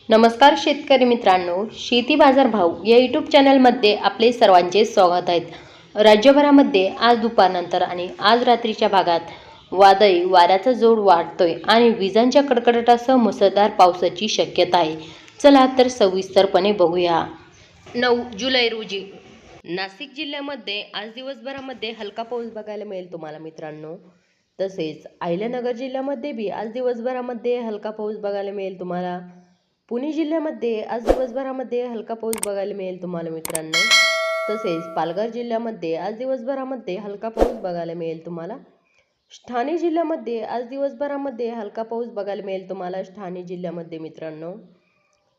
नमस्कार शेतकरी मित्रांनो, शेती बाजार भाव या यूट्यूब चॅनलमध्ये आपले सर्वांचे स्वागत आहे। राज्यभरामध्ये आज दुपारनंतर आणि आज रात्रीच्या भागात वादळी वाऱ्याचा जोर वाढतोय आणि विजांच्या कडकडाटासह मुसळधार पावसाची शक्यता आहे। चला तर सविस्तरपणे बघूया। 9 जुलै रोजी नाशिक जिल्ह्यामध्ये आज दिवसभरामध्ये हलका पाऊस बघायला मिळेल तुम्हाला मित्रांनो। तसेच अहिल्यानगर जिल्ह्यामध्ये बी आज दिवसभरामध्ये हलका पाऊस बघायला मिळेल तुम्हाला। पुणे जिल्ह्यामध्ये आज दिवसभरामध्ये हलका पाऊस बघायला मिळेल तुम्हाला मित्रांनो। तसेच पालघर जिल्ह्यामध्ये आज दिवसभरामध्ये हलका पाऊस बघायला मिळेल तुम्हाला। ठाणे जिल्ह्यामध्ये आज दिवसभरामध्ये हलका पाऊस बघायला मिळेल तुम्हाला ठाणे जिल्ह्यामध्ये मित्रांनो।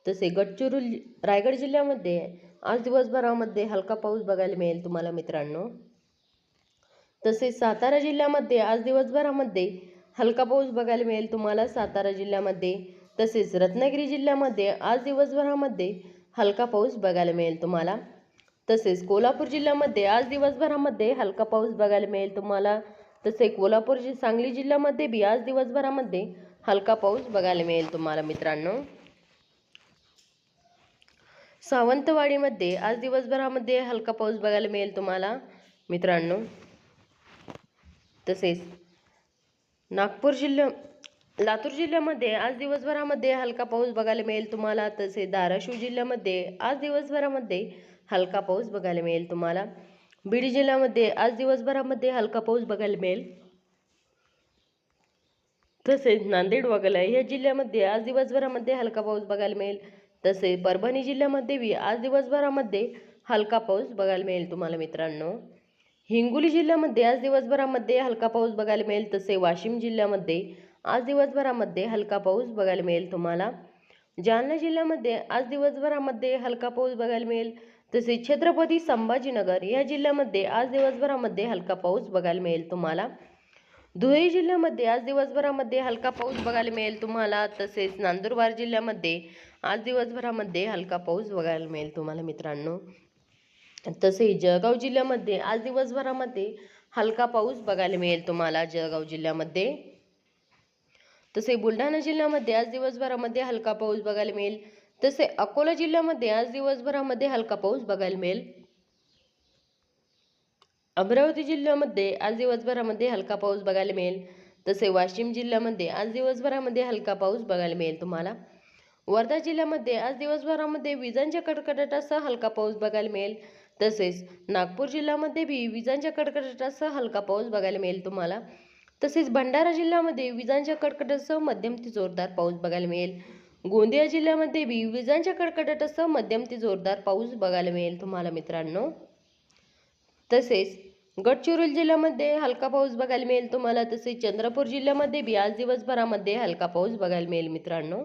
तसे गडचिरोली रायगड जिल्ह्यामध्ये आज दिवसभरामध्ये हलका पाऊस बघायला मिळेल तुम्हाला मित्रांनो। तसेच सातारा जिल्ह्यामध्ये आज दिवसभरामध्ये हलका पाऊस बघायला मिळेल तुम्हाला सातारा जिल्ह्यामध्ये। तसेच रत्नागिरी जिल्ह्यामध्ये आज दिवसभरामध्ये हलका पाऊस बघायला मिळेल तुम्हाला। तसेच कोल्हापूर जिल्ह्यामध्ये आज दिवसभरामध्ये हलका पाऊस बघायला मिळेल तुम्हाला। तसे कोल्हापूर सांगली जिल्ह्यामध्ये बी आज दिवसभरामध्ये हलका पाऊस बघायला मिळेल तुम्हाला मित्रांनो। सावंतवाडीमध्ये आज दिवसभरामध्ये हलका पाऊस बघायला मिळेल तुम्हाला मित्रांनो। तसेच लातूर जिल्ह्यामध्ये आज दिवसभरामध्ये हलका पाऊस बघायला मिळेल तुम्हाला। तसेच धाराशिव जिल्ह्यामध्ये आज दिवसभरामध्ये हलका पाऊस बघायला मिळेल तुम्हाला। बीड जिल्ह्यामध्ये आज दिवसभरामध्ये हलका पाऊस बघायला मिळेल। तसेच नांदेड वगळा या जिल्ह्यामध्ये आज दिवसभरामध्ये हलका पाऊस बघायला मिळेल। तसेच परभणी जिल्ह्यामध्ये बी आज दिवसभरामध्ये हलका पाऊस बघायला मिळेल तुम्हाला मित्रांनो। हिंगोली जिल्ह्यामध्ये आज दिवसभरामध्ये हलका पाऊस बघायला मिळेल। तसे वाशिम जिल्ह्यामध्ये आज दिवसभरामध्ये हलका पाऊस बघायला मिळेल तुम्हाला। जालना जिल्ह्यामध्ये आज दिवसभरामध्ये हलका पाऊस बघायला मिळेल। तसेच छत्रपती संभाजीनगर या जिल्ह्यामध्ये आज दिवसभरामध्ये हलका पाऊस बघायला मिळेल तुम्हाला। धुळे जिल्ह्यामध्ये आज दिवसभरामध्ये हलका पाऊस बघायला मिळेल तुम्हाला। तसेच नंदुरबार जिल्ह्यामध्ये आज दिवसभरामध्ये हलका पाऊस बघायला मिळेल तुम्हाला मित्रांनो। तसेच जळगाव जिल्ह्यामध्ये आज दिवसभरामध्ये हलका पाऊस बघायला मिळेल तुम्हाला जळगाव जिल्ह्यामध्ये। तसे बुलढाणा जिल्ह्यामध्ये आज दिवसभरामध्ये हलका पाऊस बघायला मिळेल। तसे अकोला जिल्ह्यामध्ये आज दिवसभरामध्ये हलका पाऊस बघायला मिळेल। अमरावती जिल्ह्यामध्ये आज दिवसभरामध्ये हलका पाऊस बघायला मिळेल। तसे वाशिम जिल्ह्यामध्ये आज दिवसभरामध्ये हलका पाऊस बघायला मिळेल तुम्हाला। वर्धा जिल्ह्यामध्ये आज दिवसभरामध्ये विजांच्या कडकडाटासह हलका पाऊस बघायला मिळेल। तसेच नागपूर जिल्ह्यामध्ये बी विजांच्या कडकडाटासह हलका पाऊस बघायला मिळेल तुम्हाला। तसेच भंडारा जिल्ह्यामध्ये विजांच्या कडकडाटासह मध्यम ते जोरदार पाऊस बघायला मिळेल। गोंदिया जिल्ह्यामध्ये बी विजांच्या कडकडाटासह मध्यम ते जोरदार पाऊस बघायला मिळेल तुम्हाला मित्रांनो। तसेच गडचिरोली जिल्ह्यामध्ये हलका पाऊस बघायला मिळेल तुम्हाला। तसेच चंद्रपूर जिल्ह्यामध्ये बी आज दिवसभरामध्ये हलका पाऊस बघायला मिळेल मित्रांनो।